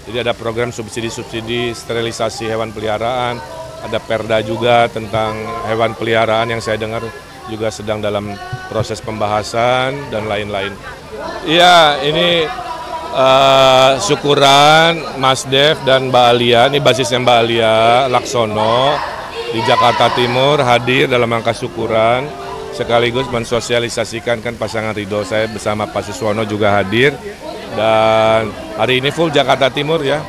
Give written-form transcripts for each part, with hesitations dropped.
Jadi ada program subsidi-subsidi sterilisasi hewan peliharaan, ada perda juga tentang hewan peliharaan yang saya dengar juga sedang dalam proses pembahasan dan lain-lain. Iya, ini syukuran Mas Dev dan Mbak Alia, ini basisnya Mbak Alia Laksono di Jakarta Timur hadir dalam rangka syukuran sekaligus mensosialisasikan kan pasangan Ridho. Saya bersama Pak Suswono juga hadir dan hari ini full Jakarta Timur ya.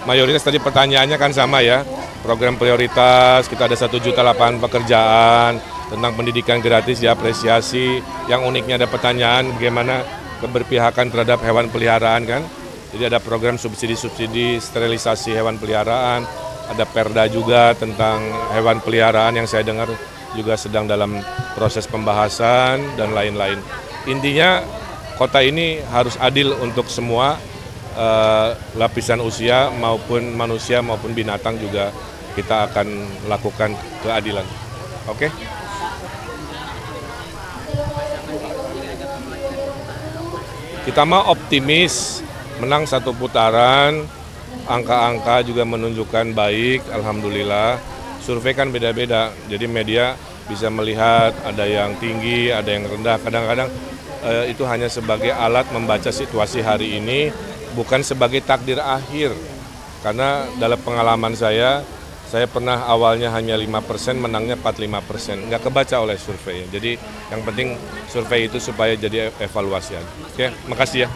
Mayoritas tadi pertanyaannya kan sama ya, program prioritas, kita ada 1 juta lapangan pekerjaan, tentang pendidikan gratis diapresiasi, yang uniknya ada pertanyaan bagaimana keberpihakan terhadap hewan peliharaan kan. Jadi ada program subsidi-subsidi sterilisasi hewan peliharaan, ada perda juga tentang hewan peliharaan yang saya dengar juga sedang dalam proses pembahasan dan lain-lain. Intinya kota ini harus adil untuk semua lapisan usia maupun manusia maupun binatang juga kita akan lakukan keadilan. Oke? Kita mah optimis menang 1 putaran, angka-angka juga menunjukkan baik, alhamdulillah. Survei kan beda-beda, jadi media bisa melihat ada yang tinggi, ada yang rendah. Kadang-kadang itu hanya sebagai alat membaca situasi hari ini, bukan sebagai takdir akhir. Karena dalam pengalaman saya pernah awalnya hanya 5%, menangnya 45%. Nggak kebaca oleh survei. Jadi yang penting survei itu supaya jadi evaluasi. Oke, makasih ya.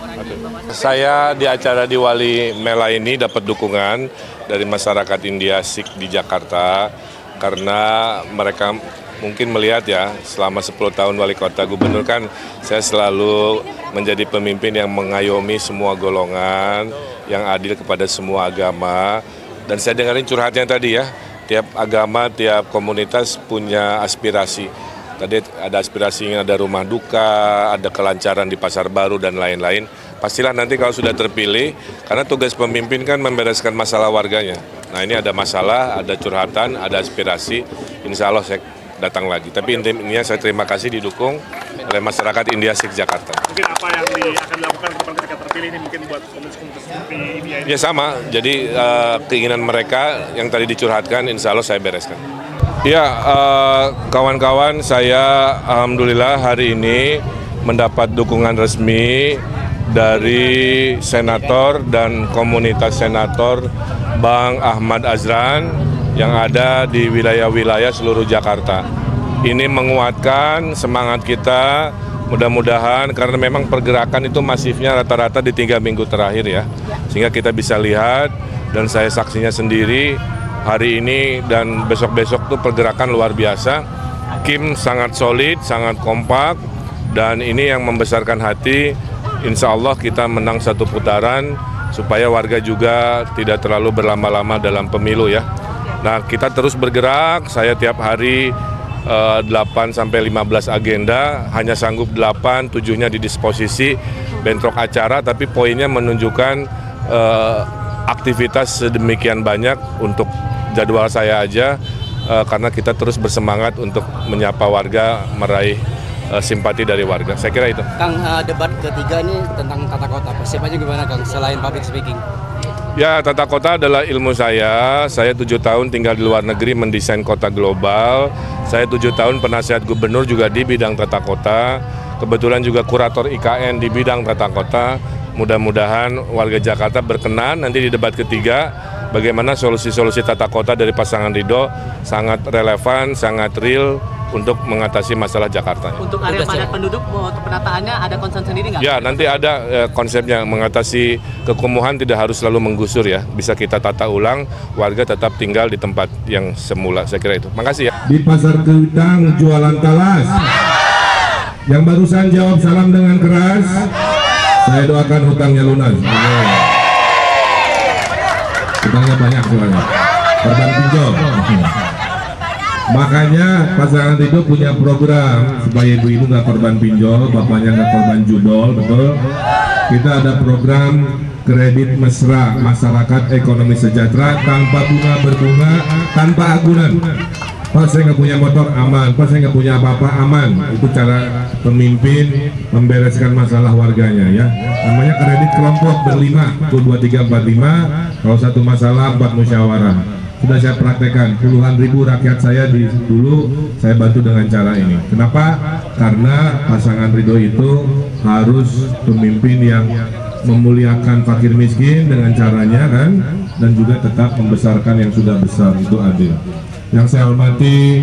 Saya di acara di Wali Mela ini dapat dukungan dari masyarakat India Sikh di Jakarta karena mereka mungkin melihat ya selama 10 tahun wali kota gubernur kan saya selalu menjadi pemimpin yang mengayomi semua golongan, yang adil kepada semua agama. Dan saya dengarin curhatnya tadi ya, tiap agama, tiap komunitas punya aspirasi. Tadi ada aspirasi ingin ada rumah duka, ada kelancaran di pasar baru dan lain-lain. Pastilah nanti kalau sudah terpilih, karena tugas pemimpin kan membereskan masalah warganya. Nah ini ada masalah, ada curhatan, ada aspirasi, insya Allah saya datang lagi. Tapi intinya saya terima kasih didukung oleh masyarakat India Sikh Jakarta. Mungkin apa yang akan dilakukan ketika terpilih ini mungkin buat komunitas seperti India ini? Ya sama, jadi keinginan mereka yang tadi dicurhatkan insya Allah saya bereskan. Ya kawan-kawan, saya alhamdulillah hari ini mendapat dukungan resmi dari senator dan komunitas senator Bang Ahmad Azran yang ada di wilayah-wilayah seluruh Jakarta. Ini menguatkan semangat kita, mudah-mudahan karena memang pergerakan itu masifnya rata-rata di 3 minggu terakhir ya. Sehingga kita bisa lihat dan saya saksinya sendiri hari ini dan besok-besok tuh pergerakan luar biasa. Kim sangat solid, sangat kompak dan ini yang membesarkan hati. Insya Allah kita menang 1 putaran supaya warga juga tidak terlalu berlama-lama dalam pemilu ya. Nah kita terus bergerak, saya tiap hari 8-15 agenda, hanya sanggup 8, 7-nya di disposisi bentrok acara, tapi poinnya menunjukkan aktivitas sedemikian banyak untuk jadwal saya aja, karena kita terus bersemangat untuk menyapa warga, meraih simpati dari warga. Saya kira itu. Kang, debat ketiga ini tentang tata kota, persiapannya gimana Kang, selain public speaking? Ya, tata kota adalah ilmu saya. Saya 7 tahun tinggal di luar negeri mendesain kota global. Saya 7 tahun penasihat gubernur juga di bidang tata kota. Kebetulan juga kurator IKN di bidang tata kota. Mudah-mudahan warga Jakarta berkenan nanti di debat ketiga bagaimana solusi-solusi tata kota dari pasangan Ridho sangat relevan, sangat real untuk mengatasi masalah Jakarta. Untuk area padat penduduk, untuk penataannya ada concern sendiri nggak? Ya, nanti ada konsepnya mengatasi kekumuhan tidak harus selalu menggusur ya. Bisa kita tata ulang, warga tetap tinggal di tempat yang semula. Saya kira itu. Makasih ya. Di Pasar Kentang jualan talas. Yang barusan jawab salam dengan keras, saya doakan hutangnya lunas. Hutangnya banyak soalnya. Korban pinjol. Makanya pasangan Ridho punya program supaya ibu-ibu nggak korban pinjol, bapaknya nggak korban judol, betul? Kita ada program kredit mesra masyarakat ekonomi sejahtera tanpa bunga berbunga, tanpa agunan. Pak saya nggak punya motor aman, Pak saya nggak punya apa-apa aman. Itu cara pemimpin membereskan masalah warganya ya. Namanya kredit kelompok berlima, 2345. Kalau satu masalah 4 musyawarah. Sudah saya praktekkan, puluhan ribu rakyat saya dulu saya bantu dengan cara ini. Kenapa? Karena pasangan Ridho itu harus pemimpin yang memuliakan fakir miskin dengan caranya kan, dan juga tetap membesarkan yang sudah besar, itu adil. Yang saya hormati,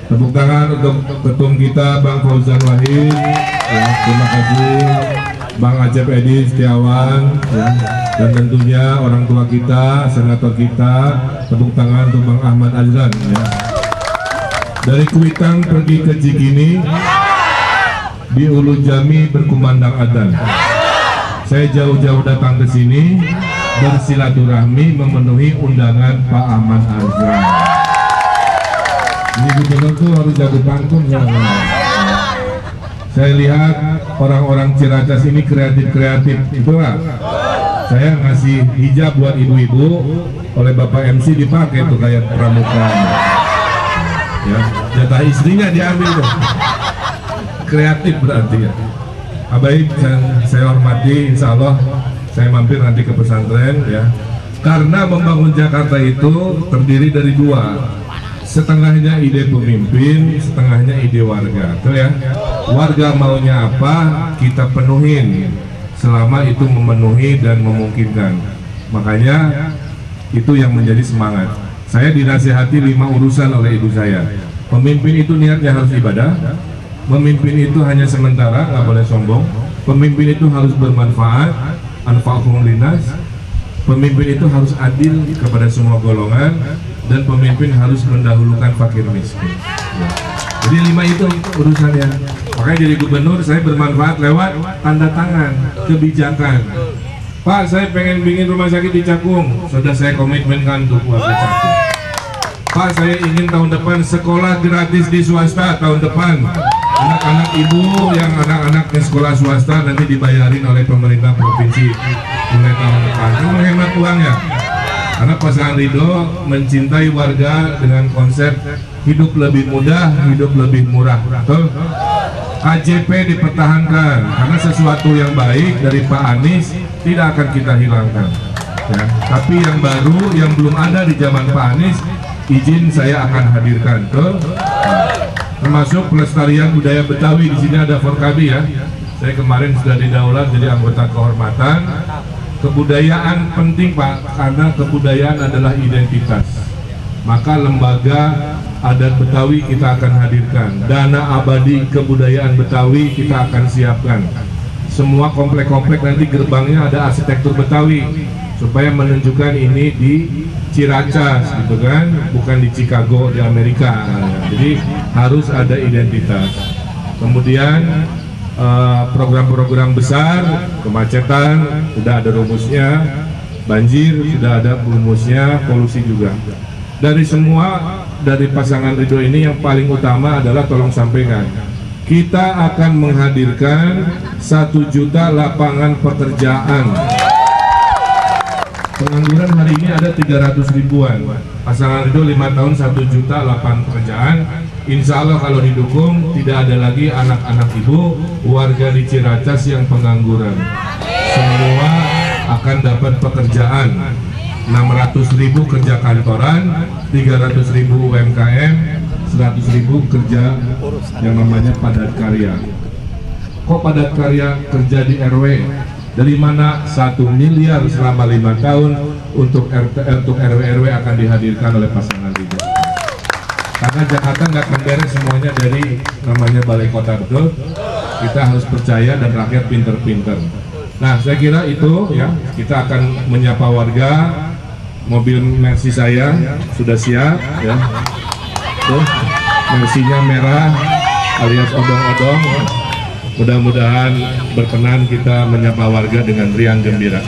tepuk tangan untuk ketum kita Bang Fauzan Wahid ya, terima kasih Bang Acep Edi Setiawan ya, dan tentunya orang tua kita, senator kita, tepuk tangan untuk Bang Ahmad Azlan ya. Dari Kuitang pergi ke Cikini, di Ulu Jami berkumandang adzan. Saya jauh-jauh datang ke sini bersilaturahmi memenuhi undangan Pak Ahmad Azlan. Ini gubernur tuh harus jago pantun ya. Saya lihat orang-orang Ciracas ini kreatif-kreatif, itulah. Saya ngasih hijab buat ibu-ibu, oleh Bapak MC dipakai tuh kayak pramuka. Ya, jatah istrinya diambil tuh. Kreatif berarti ya. Abaib saya hormati, insya Allah saya mampir nanti ke pesantren ya. Karena membangun Jakarta itu terdiri dari dua. Setengahnya ide pemimpin, setengahnya ide warga, tuh ya. Warga maunya apa, kita penuhin, selama itu memenuhi dan memungkinkan. Makanya itu yang menjadi semangat. Saya dinasihati 5 urusan oleh ibu saya. Pemimpin itu niatnya harus ibadah, pemimpin itu hanya sementara, nggak boleh sombong. Pemimpin itu harus bermanfaat, anfa'uhum linnas. Pemimpin itu harus adil kepada semua golongan, dan pemimpin harus mendahulukan fakir miskin. Jadi 5 itu urusannya. Makanya jadi gubernur saya bermanfaat lewat tanda tangan kebijakan. Pak, saya pengen bikin rumah sakit di Cakung, sudah saya komitmenkan untuk warga Cakung. Pak, saya ingin tahun depan sekolah gratis di swasta tahun depan. Anak-anak ibu yang anak-anaknya sekolah swasta nanti dibayarin oleh pemerintah provinsi mulai tahun depan. Itu menghemat uang ya. Karena pasangan Ridho mencintai warga dengan konsep hidup lebih mudah, hidup lebih murah. Betul? KJP dipertahankan karena sesuatu yang baik dari Pak Anies tidak akan kita hilangkan. Ya. Tapi yang baru yang belum ada di zaman Pak Anies, izin saya akan hadirkan. Betul? Termasuk pelestarian budaya Betawi. Di sini ada Forkabi ya. Saya kemarin sudah didaulat jadi anggota kehormatan. Kebudayaan penting Pak, karena kebudayaan adalah identitas. Maka lembaga adat Betawi kita akan hadirkan, dana abadi kebudayaan Betawi kita akan siapkan. Semua komplek-komplek nanti gerbangnya ada arsitektur Betawi, supaya menunjukkan ini di Ciracas gitu kan, bukan di Chicago di Amerika. Jadi harus ada identitas. Kemudian program-program besar, kemacetan sudah ada rumusnya, banjir sudah ada rumusnya, polusi juga. Dari semua, dari pasangan Ridho ini yang paling utama adalah tolong sampaikan, kita akan menghadirkan 1 juta lapangan pekerjaan. Pengangguran hari ini ada 300 ribuan. Pasangan Ridho 5 tahun 1 juta lapangan pekerjaan. Insya Allah kalau didukung tidak ada lagi anak-anak ibu warga di Ciracas yang pengangguran. Semua akan dapat pekerjaan. 600.000 kerja kantoran, 300.000 UMKM, 100.000 kerja yang namanya padat karya. Kok padat karya kerja di RW? Dari mana 1 miliar selama 5 tahun untuk RW-RW akan dihadirkan oleh pasangan Ridho. Karena Jakarta nggak akan beres semuanya dari namanya balai kota, betul? Kita harus percaya dan rakyat pinter-pinter. Nah, saya kira itu ya, kita akan menyapa warga. Mobil Mercy saya sudah siap ya. Tuh, Mercy-nya merah alias odong-odong. Mudah-mudahan berkenan kita menyapa warga dengan riang gembira.